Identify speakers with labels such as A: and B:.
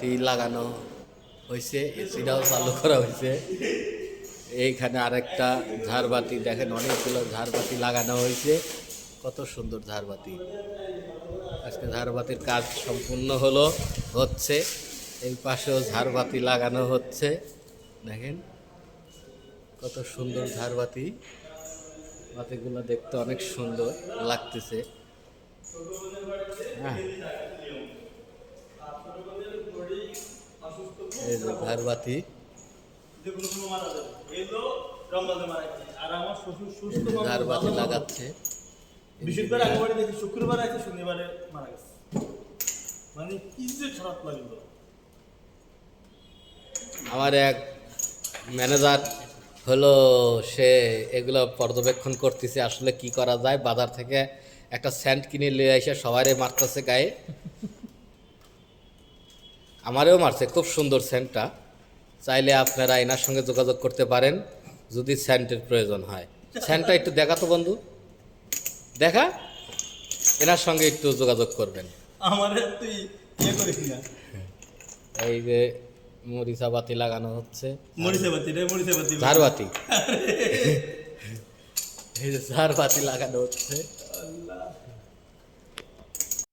A: ঝাড়বাতি লাগানো হয়েছে, এসিটাও চালু করা হয়েছে। এইখানে আরেকটা ঝাড়বাতি দেখেন, অনেকগুলো ঝাড়বাতি লাগানো হয়েছে। কত সুন্দর ঝাড়বাতি। আজকে ঝাড়বাতির কাজ সম্পূর্ণ হচ্ছে। এই পাশেও ঝাড়বাতি লাগানো হচ্ছে। দেখেন কত সুন্দর ঝাড়বাতি। বাতিগুলো দেখতে অনেক সুন্দর লাগতেছে। হ্যাঁ, এই যে ঝাড়বাতি, ঝাড়বাতি লাগাচ্ছে।
B: শুক্রবার আছে, শনিবারে মারা গেছে। মানে কি যে খারাপ লাগলো।
A: আমার এক ম্যানেজার হলো, সে এগুলো পর্যবেক্ষণ করতেছে আসলে কি করা যায়। বাজার থেকে একটা স্যান্ড কিনে নিয়ে এসে সবাই মারতেছে গায়ে। আমারও মারছে, খুব সুন্দর স্যান্ডটা। চাইলে আপনারা এনার সঙ্গে যোগাযোগ করতে পারেন যদি স্যান্ডের প্রয়োজন হয়। স্যান্ডটা একটু দেখা তো বন্ধু, দেখা, এনার সঙ্গে একটু যোগাযোগ করবেন।
B: আমার তুই ইয়ে করিস না।
A: এই যে মরিচা বাতি লাগানো হচ্ছে,
B: মরিচাবাতি রে, মরিচাবাতি
A: ঝাড়বাতি, এই যে ঝাড়বাতি লাগানো হচ্ছে।